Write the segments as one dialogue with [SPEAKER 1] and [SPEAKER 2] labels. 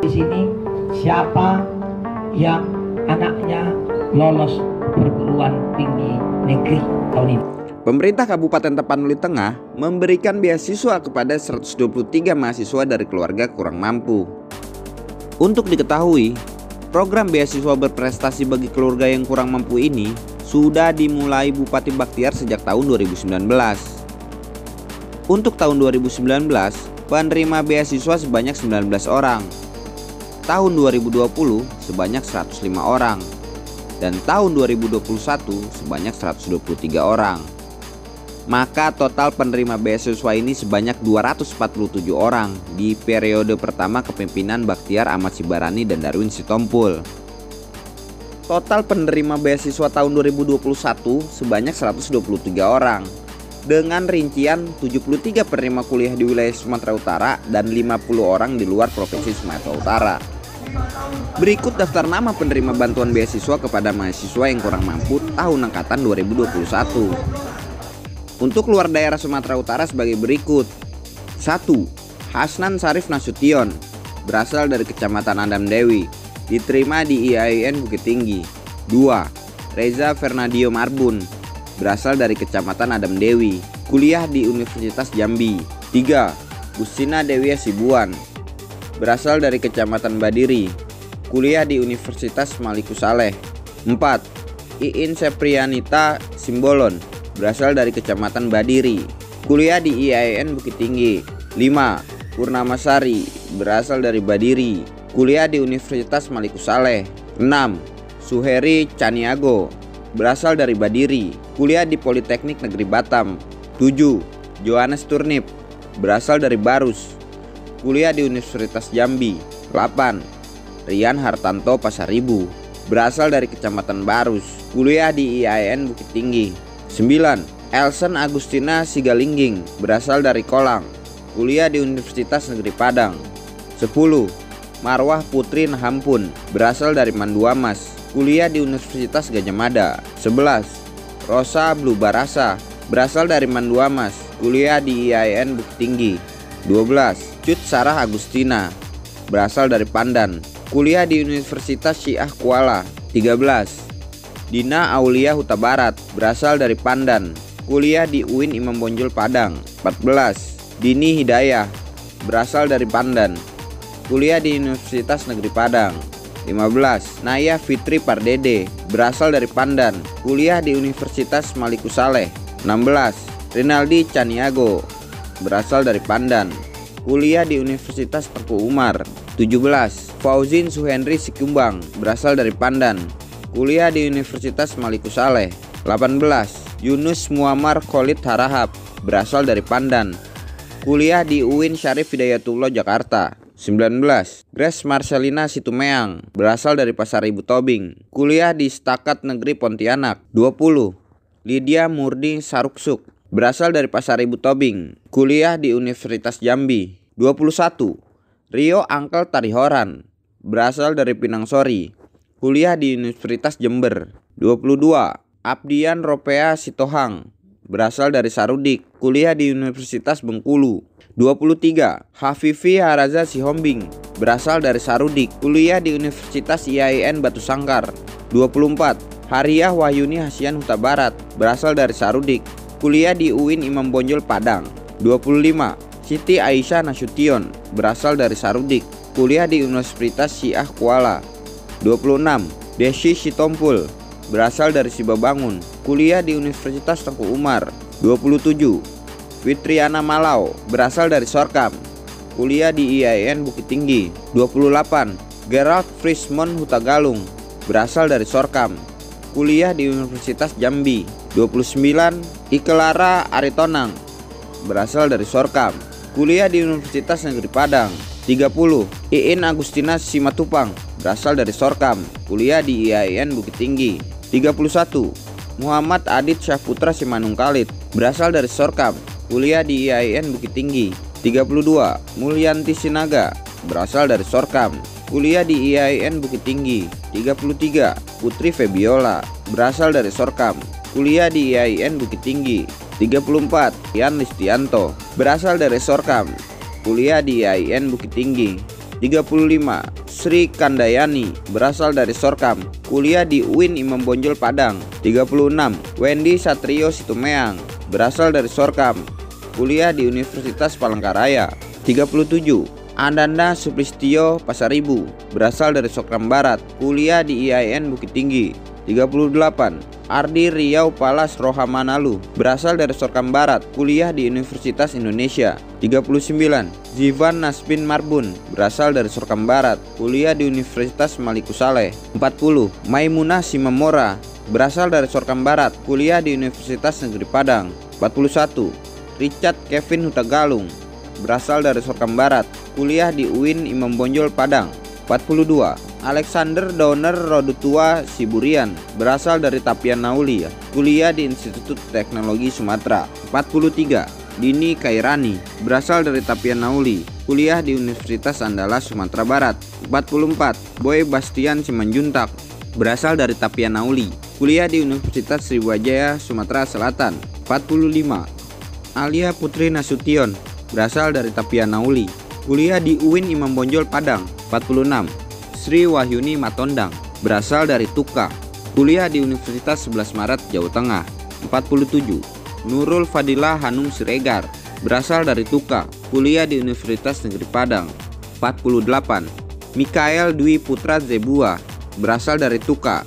[SPEAKER 1] di sini siapa yang anaknya lolos perguruan tinggi negeri tahun ini.
[SPEAKER 2] Pemerintah Kabupaten Tapanuli Tengah memberikan beasiswa kepada 123 mahasiswa dari keluarga kurang mampu. Untuk diketahui, program beasiswa berprestasi bagi keluarga yang kurang mampu ini sudah dimulai Bupati Baktiar sejak tahun 2019. Untuk tahun 2019, penerima beasiswa sebanyak 19 orang. Tahun 2020 sebanyak 105 orang. Dan tahun 2021 sebanyak 123 orang. Maka total penerima beasiswa ini sebanyak 247 orang di periode pertama kepemimpinan Baktiar Ahmad Sibarani dan Darwin Sitompul. Total penerima beasiswa tahun 2021 sebanyak 123 orang, dengan rincian 73 penerima kuliah di wilayah Sumatera Utara dan 50 orang di luar Provinsi Sumatera Utara. Berikut daftar nama penerima bantuan beasiswa kepada mahasiswa yang kurang mampu tahun angkatan 2021. Untuk luar daerah Sumatera Utara sebagai berikut. 1. Hasnan Sarif Nasution, berasal dari Kecamatan Adam Dewi, diterima di IAIN Bukit Tinggi. 2. Reza Fernadio Marbun, berasal dari Kecamatan Adam Dewi, kuliah di Universitas Jambi. 3. Bustina Dewi Sibuan, berasal dari Kecamatan Badiri, kuliah di Universitas Maliku Saleh. 4. Iin Seprianita Simbolon, berasal dari Kecamatan Badiri, kuliah di IAIN Bukit Tinggi. 5. Purnamasari, berasal dari Badiri, kuliah di Universitas Maliku Saleh. 6. Suheri Caniago, berasal dari Badiri, kuliah di Politeknik Negeri Batam. 7. Johannes Turnip, berasal dari Barus, kuliah di Universitas Jambi. 8. Rian Hartanto Pasaribu, berasal dari Kecamatan Barus, kuliah di IAIN Bukit Tinggi. 9. Elsen Agustina Sigalingging, berasal dari Kolang, kuliah di Universitas Negeri Padang. 10. Marwah Putri Nahampun, berasal dari Manduamas, kuliah di Universitas Gadjah Mada. 11. Rosa Blubarasa, berasal dari Manduamas, kuliah di IAIN Bukit Tinggi. 12. Cut Sarah Agustina, berasal dari Pandan, kuliah di Universitas Syiah Kuala. 13. Dina Aulia Huta Barat, berasal dari Pandan, kuliah di UIN Imam Bonjol Padang. 14. Dini Hidayah, berasal dari Pandan, kuliah di Universitas Negeri Padang. 15. Naya Fitri Pardede, berasal dari Pandan, kuliah di Universitas Maliku Saleh. 16. Rinaldi Caniago, berasal dari Pandan, kuliah di Universitas Tengku Umar. 17. Fauzin Suhendri Sikumbang, berasal dari Pandan, kuliah di Universitas Maliku Saleh. 18. Yunus Muammar Khalid Harahap, berasal dari Pandan, kuliah di UIN Syarif Hidayatullah Jakarta. 19. Grace Marcelina Situmeang, berasal dari Pasar Ibu Tobing, kuliah di Stakat Negeri Pontianak. 20. Lydia Murni Saruksuk, berasal dari Pasar Ibu Tobing, kuliah di Universitas Jambi. 21. Rio Angkel Tarihoran, berasal dari Pinang Sori, kuliah di Universitas Jember. 22. Abdian Ropea Sitohang, berasal dari Sarudik, kuliah di Universitas Bengkulu. 23. Hafifi Haraza Sihombing, berasal dari Sarudik, kuliah di Universitas IAIN Batu Sangkar. 24. Hariah Wahyuni Hasian Huta Barat, berasal dari Sarudik, kuliah di UIN Imam Bonjol Padang. 25. Siti Aisyah Nasution, berasal dari Sarudik, kuliah di Universitas Syiah Kuala. 26. Desi Sitompul, berasal dari Sibabangun, kuliah di Universitas Tengku Umar. 27. Fitriana Malau, berasal dari Sorkam, kuliah di IAIN Bukit Tinggi. 28. Gerald Frismon Hutagalung, berasal dari Sorkam, kuliah di Universitas Jambi. 29. Ikelara Aritonang, berasal dari Sorkam, kuliah di Universitas Negeri Padang. 30. Iin Agustina Simatupang, berasal dari Sorkam, kuliah di IAIN Bukit Tinggi. 31. Muhammad Adit Syahputra Simanungkalit, berasal dari Sorkam, kuliah di IAIN Bukit Tinggi. 32. Mulyanti Sinaga, berasal dari Sorkam, kuliah di IAIN Bukit Tinggi. 33. Putri Febiola, berasal dari Sorkam, kuliah di IAIN Bukit Tinggi. 34. Ian Listianto, berasal dari Sorkam, kuliah di IAIN Bukit Tinggi. 35. Sri Kandayani, berasal dari Sorkam, kuliah di UIN Imam Bonjol Padang. 36. Wendy Satrio Situmeang, berasal dari Sorkam, kuliah di Universitas Palangkaraya. 37. Andanda Suplistio Pasaribu, berasal dari Sorkam Barat, kuliah di IAIN Bukit Tinggi. 38. Ardi Riau Palas Rohamanalu, berasal dari Sorkam Barat, kuliah di Universitas Indonesia. 39. Zivan Nasbin Marbun, berasal dari Sorkam Barat, kuliah di Universitas Maliku Saleh. 40. Maimunah Simamora, berasal dari Sorkam Barat, kuliah di Universitas Negeri Padang. 41. Richard Kevin Hutagalung, berasal dari Sorkam Barat, kuliah di UIN Imam Bonjol Padang. 42. Alexander Downer Rodutua Siburian, berasal dari Tapian Nauli, kuliah di Institut Teknologi Sumatera. 43. Dini Kairani, berasal dari Tapian Nauli, kuliah di Universitas Andalas Sumatera Barat. 44. Boy Bastian Simanjuntak, berasal dari Tapian Nauli, kuliah di Universitas Sriwijaya Sumatera Selatan. 45. Alia Putri Nasution, berasal dari Tapian Nauli, kuliah di UIN Imam Bonjol Padang. 46. Sri Wahyuni Matondang, berasal dari Tuka, kuliah di Universitas 11 Maret Jawa Tengah. 47. Nurul Fadilah Hanum Siregar, berasal dari Tuka, kuliah di Universitas Negeri Padang. 48. Mikael Dwi Putra Zebua, berasal dari Tuka,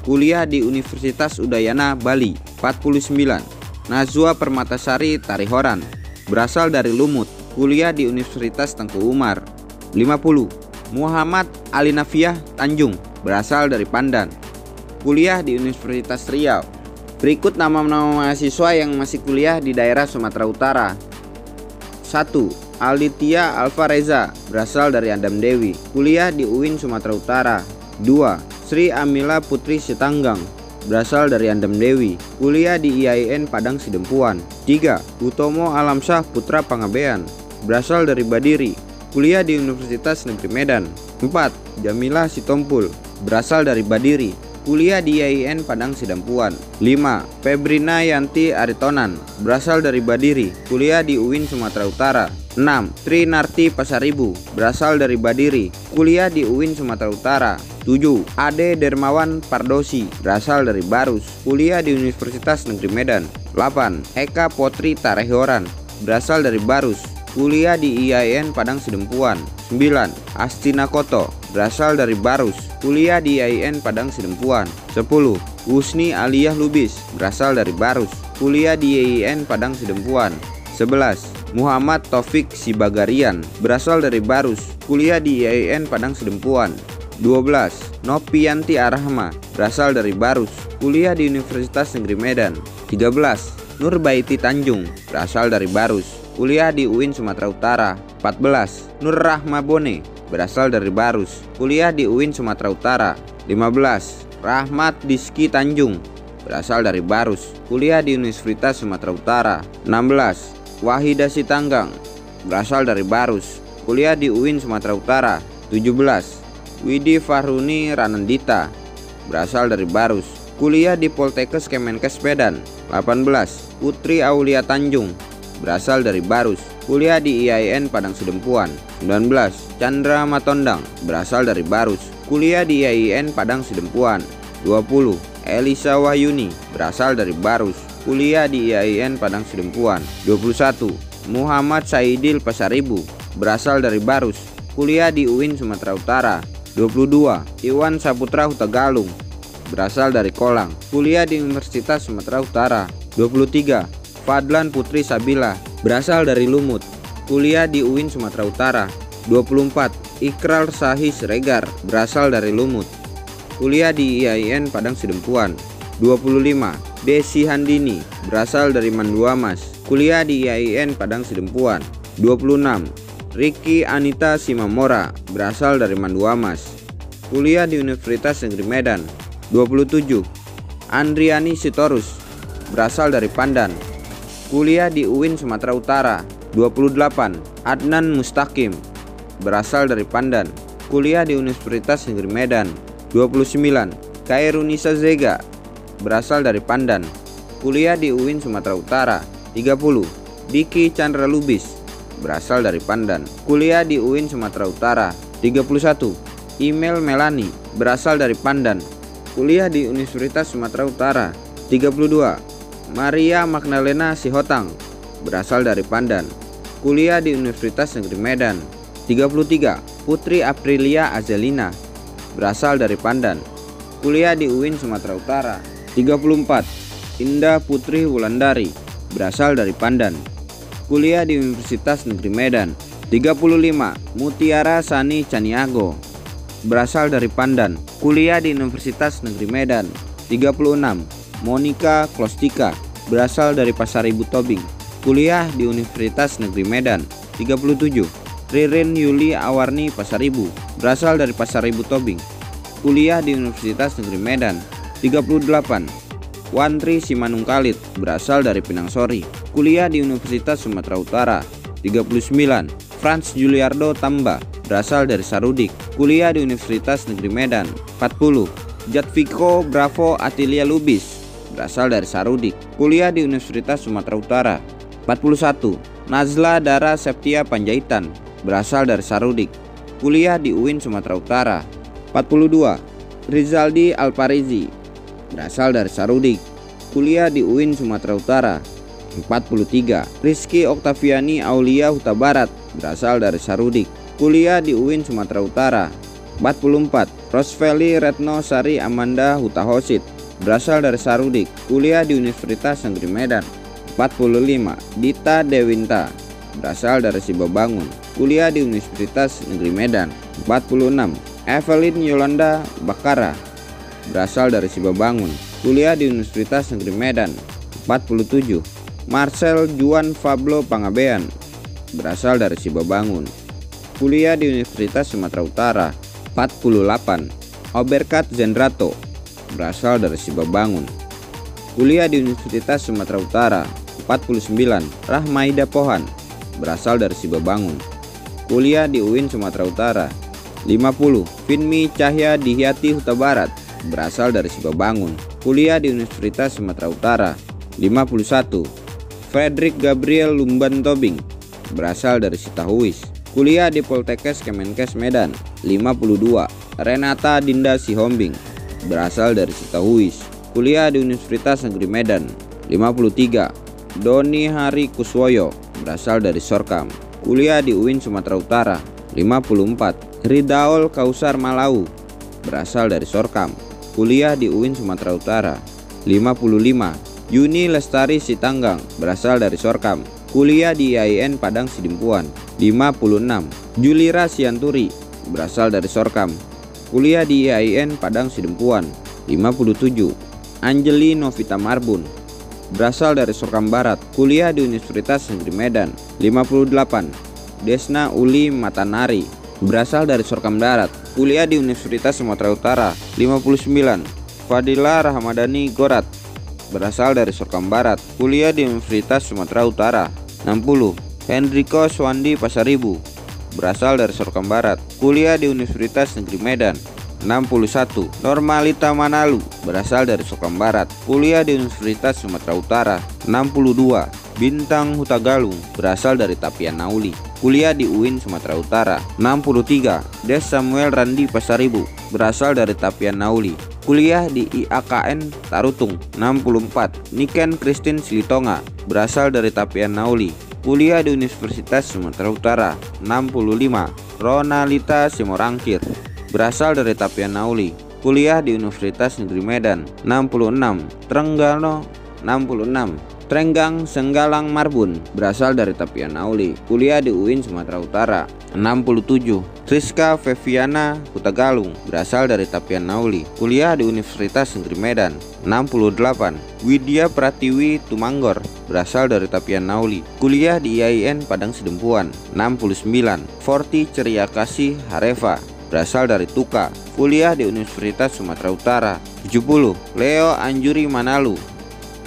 [SPEAKER 2] kuliah di Universitas Udayana Bali. 49. Nazwa Permatasari Tarihoran, berasal dari Lumut, kuliah di Universitas Tengku Umar. 50. Muhammad Alinafiah Tanjung, berasal dari Pandan, kuliah di Universitas Riau. Berikut nama-nama mahasiswa yang masih kuliah di daerah Sumatera Utara. 1. Alditia Alfa Reza, berasal dari Andam Dewi, kuliah di UIN Sumatera Utara. 2. Sri Amila Putri Sitanggang, berasal dari Andam Dewi, kuliah di IAIN Padang Sidempuan. 3. Utomo Alamsyah Putra Pangabean, berasal dari Badiri, kuliah di Universitas Negeri Medan. 4. Jamila Sitompul, berasal dari Badiri, kuliah di IAIN Padang Sidempuan. 5. Febrina Yanti Aritonan, berasal dari Badiri, kuliah di UIN Sumatera Utara. 6. Tri Narti Pasaribu, berasal dari Badiri, kuliah di UIN Sumatera Utara. 7. Ade Dermawan Pardosi, berasal dari Barus, kuliah di Universitas Negeri Medan. 8. Eka Potri Tarehoran, berasal dari Barus, kuliah di IAIN Padang Sidempuan. 9. Astina Koto, berasal dari Barus, kuliah di IAIN Padang Sidempuan. 10. Husni Aliyah Lubis, berasal dari Barus, kuliah di IAIN Padang Sidempuan. 11. Muhammad Taufik Sibagarian, berasal dari Barus, kuliah di IAIN Padang Sidempuan. 12. Nopianti Arahma, berasal dari Barus, kuliah di Universitas Negeri Medan. 13. Nurbaiti Tanjung, berasal dari Barus, kuliah di UIN Sumatera Utara. 14. Nur Rahma Bone, berasal dari Barus, kuliah di UIN Sumatera Utara. 15. Rahmat Diski Tanjung, berasal dari Barus, kuliah di Universitas Sumatera Utara. 16. Wahida Sitanggang, berasal dari Barus, kuliah di UIN Sumatera Utara. 17. Widi Fahruni Ranandita, berasal dari Barus, kuliah di Poltekkes Kemenkes Medan. 18. Putri Aulia Tanjung, berasal dari Barus, kuliah di IAIN Padang Sidempuan. 19. Chandra Matondang, berasal dari Barus, kuliah di IAIN Padang Sidempuan. 20. Elisa Wahyuni, berasal dari Barus, kuliah di IAIN Padang Sidempuan. 21. Muhammad Saidil Pasaribu, berasal dari Barus, kuliah di UIN Sumatera Utara. 22. Iwan Saputra Hutagalung, berasal dari Kolang, kuliah di Universitas Sumatera Utara. 23. Fadlan Putri Sabila, berasal dari Lumut, kuliah di UIN Sumatera Utara. 24. Ikral Sahih Siregar, berasal dari Lumut, kuliah di IAIN Padang Sidempuan. 25. Desi Handini, berasal dari Manduamas, kuliah di IAIN Padang Sidempuan. 26. Ricky Anita Simamora, berasal dari Manduamas, kuliah di Universitas Negeri Medan. 27. Andriani Sitorus, berasal dari Pandan, kuliah di UIN Sumatera Utara. 28. Adnan Mustaqim, berasal dari Pandan, kuliah di Universitas Negeri Medan. 29. Kairunisa Zega, berasal dari Pandan, kuliah di UIN Sumatera Utara. 30. Diki Chandra Lubis, berasal dari Pandan, kuliah di UIN Sumatera Utara. 31. Email Melani, berasal dari Pandan, kuliah di Universitas Sumatera Utara. 32. Maria Magdalena Sihotang, berasal dari Pandan, kuliah di Universitas Negeri Medan. 33. Putri Aprilia Azelina, berasal dari Pandan, kuliah di UIN Sumatera Utara. 34. Indah Putri Wulandari, berasal dari Pandan, kuliah di Universitas Negeri Medan. 35. Mutiara Sani Caniago, berasal dari Pandan, kuliah di Universitas Negeri Medan. 36. Monica Klostika, berasal dari Pasaribu Tobing, kuliah di Universitas Negeri Medan. 37. Ririn Yuli Awarni Pasaribu, berasal dari Pasaribu Tobing, kuliah di Universitas Negeri Medan. 38. Wantri Simanungkalit, berasal dari Pinang Sori, kuliah di Universitas Sumatera Utara. 39. Franz Juliardo Tamba, berasal dari Sarudik, kuliah di Universitas Negeri Medan. 40. Jatvico Bravo Atilia Lubis, berasal dari Sarudik, kuliah di Universitas Sumatera Utara. 41. Nazla Dara Septia Panjaitan, berasal dari Sarudik, kuliah di UIN Sumatera Utara. 42. Rizaldi Alparizi, berasal dari Sarudik, kuliah di UIN Sumatera Utara. 43. Rizky Oktaviani Aulia Huta Barat, berasal dari Sarudik, kuliah di UIN Sumatera Utara. 44. Rosveli Retno Sari Amanda Huta Hosit, berasal dari Sarudik, kuliah di Universitas Negeri Medan. 45. Dita Dewinta, berasal dari Sibabangun, kuliah di Universitas Negeri Medan. 46. Evelyn Yolanda Bakara, berasal dari Sibabangun, kuliah di Universitas Negeri Medan. 47. Marcel Juan Pablo Pangabean, berasal dari Sibabangun, kuliah di Universitas Sumatera Utara. 48. Oberkat Zendrato, berasal dari Sibabangun, kuliah di Universitas Sumatera Utara. 49. Rahmaida Pohan, berasal dari Sibabangun, kuliah di UIN Sumatera Utara. 50. Finmi Cahya Dihyati Huta Barat, berasal dari Sibabangun, kuliah di Universitas Sumatera Utara. 51. Frederick Gabriel Lumban Tobing, berasal dari Sitahuis, kuliah di Poltekkes Kemenkes Medan. 52. Renata Dinda Sihombing, berasal dari Sitahuis, kuliah di Universitas Negeri Medan. 53. Doni Hari Kuswoyo, berasal dari Sorkam, kuliah di UIN Sumatera Utara. 54. Ridaul Kausar Malau, berasal dari Sorkam, kuliah di UIN Sumatera Utara. 55. Yuni Lestari Sitanggang, berasal dari Sorkam, kuliah di IAIN Padang Sidimpuan. 56. Julira Sianturi, berasal dari Sorkam, kuliah di IAIN Padang Sidimpuan. 57. Anjeli Novita Marbun, berasal dari Sorkam Barat, kuliah di Universitas Negeri Medan. 58. Desna Uli Matanari, berasal dari Sorkam Darat, kuliah di Universitas Sumatera Utara. 59. Fadila Rahmadani Gorat, berasal dari Sorkam Barat, kuliah di Universitas Sumatera Utara. 60. Hendriko Swandi Pasaribu, berasal dari Sorkam Barat, kuliah di Universitas Negeri Medan. 61. Normalita Manalu, berasal dari Sorkam Barat, kuliah di Universitas Sumatera Utara. 62. Bintang Hutagalung, berasal dari Tapian Nauli, kuliah di UIN Sumatera Utara. 63. Des Samuel Randi Pasaribu, berasal dari Tapian Nauli, kuliah di IAKN Tarutung. 64. Niken Christine Silitonga, berasal dari Tapian Nauli, kuliah di Universitas Sumatera Utara. 65. Ronalita Simorangkir, berasal dari Tapian Nauli, kuliah di Universitas Negeri Medan. 66. Trenggang Senggalang Marbun, berasal dari Tapian Nauli, kuliah di UIN Sumatera Utara. 67. Rizka Feviana Hutagalung, berasal dari Tapian Nauli, kuliah di Universitas Negeri Medan. 68. Widya Pratiwi Tumanggor, berasal dari Tapian Nauli, kuliah di IAIN Padang Sidempuan. 69. Forti Ceriakasih Hareva, berasal dari Tuka, kuliah di Universitas Sumatera Utara. 70. Leo Anjuri Manalu,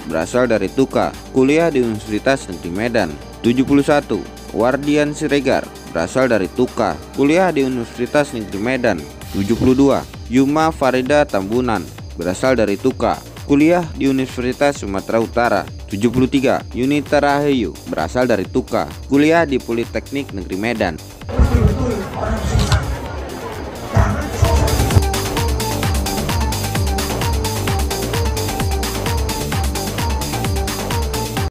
[SPEAKER 2] berasal dari Tuka, kuliah di Universitas Negeri Medan. 71. Wardian Siregar, berasal dari Tuka, kuliah di Universitas Negeri Medan. 72. Yuma Farida Tambunan, berasal dari Tuka, kuliah di Universitas Sumatera Utara. 73. Yunita Rahayu, berasal dari Tuka, kuliah di Politeknik Negeri Medan.